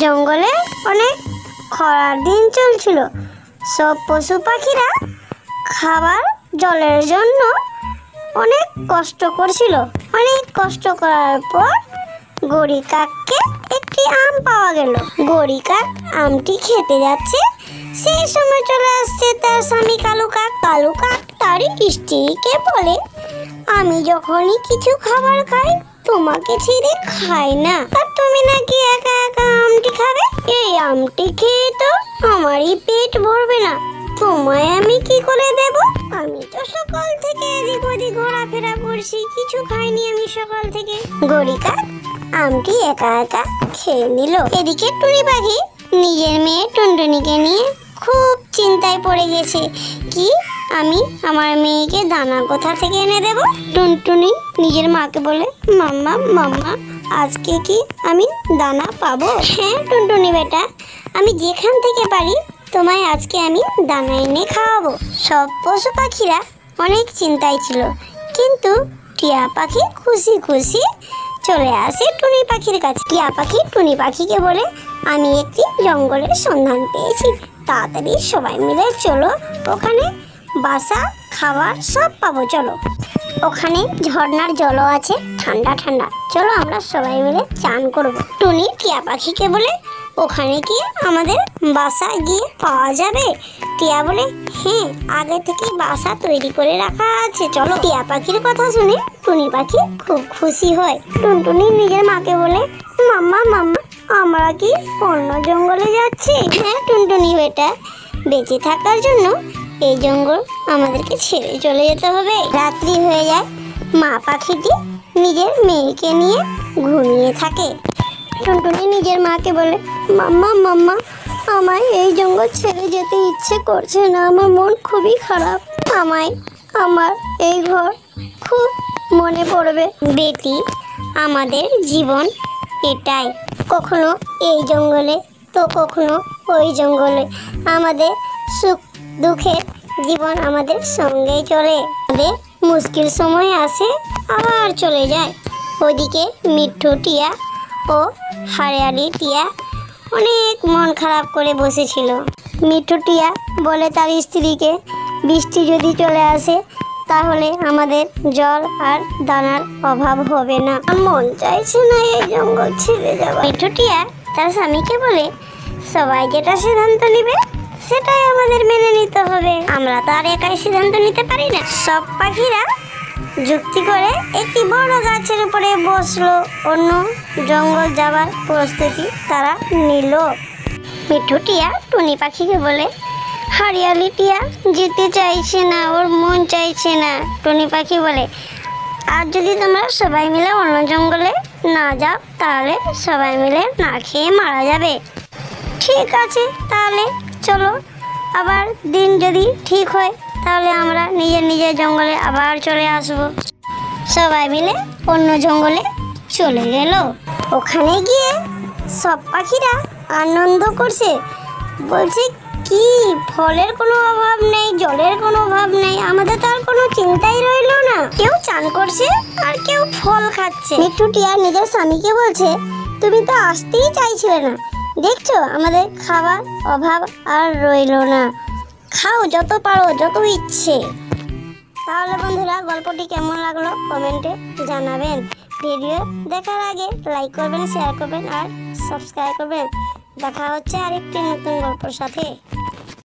জঙ্গলে অনেক খরার দিন চলছিল। সব পশু পাখিরা খাবার জলের জন্য অনেক কষ্ট করছিল। অনেক কষ্ট করার পর গড়ি কাককে একটি আম পাওয়া গেল। গড়ি কাক আমটি খেতে যাচ্ছে, সেই সময় চলে আসছে তার স্বামী কালু কাক। কালু কাক তার স্ত্রীকে বলে, আমি যখনই কিছু খাবার খাই তোমাকে ছেড়ে খাই না, আর তুমি নাকি একা একা আমটি খাবে। এই আমটি খেয়ে তো আমারই পেট ভরবে না, তোমায় আমি কি করে দেব? আমি তো সকাল থেকে এদিক ওদিক ঘোরাফেরা করছি, কিছু খাইনি আমি সকাল থেকে। গড়ি কাক আমটি একা একা খেয়ে নিল। এদিকে টুনি পাখি নিজের মেয়ে টুনটুনিকে নিয়ে খুব চিন্তায় পড়ে গেছে। কি আমি আমার মেয়েকে দানা কোথা থেকে এনে দেব? টুনটুনি নিজের মাকে বলে, মাম্মা মাম্মা আজকে কি আমি দানা পাবো? হ্যাঁ টুনটুনি বেটা, আমি যেখান থেকে পারি তোমায় আজকে আমি দানা এনে খাওয়াবো। সব পশু পাখিরা অনেক চিন্তায় ছিল, কিন্তু টিয়া পাখি খুশি খুশি চলে আসে টুনি পাখির কাছে। টিয়া পাখি টুনি পাখিকে বলে, আমি একটি জঙ্গলের সন্ধান পেয়েছি, তাড়াতাড়ি সবাই মিলে চলো, ওখানে বাসা খাবার সব পাবো, চলো। ওখানে ঝর্ণার জলও আছে ঠান্ডা ঠান্ডা, চলো আমরা সবাই মিলে চান করবো। টুনি টিয়া পাখিকে বলে, ওখানে কি আমাদের বাসা গিয়ে পাওয়া যাবে? টিয়া বলে, হ্যাঁ আগে থেকে বাসা তৈরি করে রাখা আছে, চলো। টিয়া পাখির কথা শুনে টুনি পাখি খুব খুশি হয়। টুনটুনি নিজের মাকে বলে, মাম্মা মাম্মা আমরা কি অন্য জঙ্গলে যাচ্ছি? হ্যাঁ টুনটুনি বেটা, বেঁচে থাকার জন্য এই জঙ্গল আমাদেরকে ছেড়ে চলে যেতে হবে। রাত্রি হয়ে যায়, মা পাখিটি নিজের মেয়েকে নিয়ে ঘুমিয়ে থাকে। টুনটুনি নিজের মাকে বলে, মাম্মা মাম্মা আমায় এই জঙ্গল ছেড়ে যেতে ইচ্ছে করছে না, আমার মন খুবই খারাপ, আমায় আমার এই ঘর খুব মনে পড়বে। বেটি, আমাদের জীবন এটাই, কখনো এই জঙ্গলে তো কখনো ওই জঙ্গলে, আমাদের সুখ দুঃখের জীবন আমাদের সঙ্গেই চলে। আমাদের মুশকিল সময় আসে আবার চলে যায়। ওদিকে মিঠু টিয়া ও হারিয়ালি টিয়া অনেক মন খারাপ করে বসেছিল। মিঠু টিয়া বলে তার স্ত্রীকে, বৃষ্টি যদি চলে আসে তাহলে আমাদের জল আর দানার অভাব হবে না, মন চাইছে না এই জঙ্গল ছেড়ে যাওয়া। মিঠু টিয়া তার স্বামীকে বলে, সবাই যেটা সিদ্ধান্ত নেবে সেটাই আমাদের মেনে নিতে হবে, আমরা তো আর একাই সিদ্ধান্ত নিতে পারি না। সব পাখিরা যুক্তি করে একটি বড় গাছের উপরে বসলো, অন্য জঙ্গল যাবার প্রস্তুতি তারা নিল। মিঠু টিয়া টুনি পাখিকে বলে, হারিয়ালি টিয়া যেতে চাইছে না, ওর মন চাইছে না। টুনি পাখি বলে, আর যদি তোমরা সবাই মিলে অন্য জঙ্গলে না যাও তাহলে সবাই মিলে না খেয়ে মারা যাবে। ঠিক আছে তাহলে চলো, আবার দিন যদি ঠিক হয় তাহলে আমরা নিজের নিজের জঙ্গলে আবার চলে আসব। সবাই মিলে অন্য জঙ্গলে চলে গেল। ওখানে গিয়ে সব পাখিরা আনন্দ করছে, বলছে কি ফলের কোনো অভাব নেই, জলের কোনো অভাব নেই, আমাদের তো আর কোনো চিন্তাই রইল না। কেউ চান করছে আর কেউ ফল খাচ্ছে। মিঠু টিয়া নিজের স্বামীকে বলছে, তুমি তো আসতেই চাইছিলে না, দেখছো আমাদের খাবার অভাব আর রইল না, খাও যত পারো যত ইচ্ছে। তাহলে বন্ধুরা গল্পটি কেমন লাগলো কমেন্টে জানাবেন। ভিডিও দেখার আগে লাইক করবেন, শেয়ার করবেন আর সাবস্ক্রাইব করবেন। দেখা হচ্ছে আরেকটি নতুন গল্পের সাথে।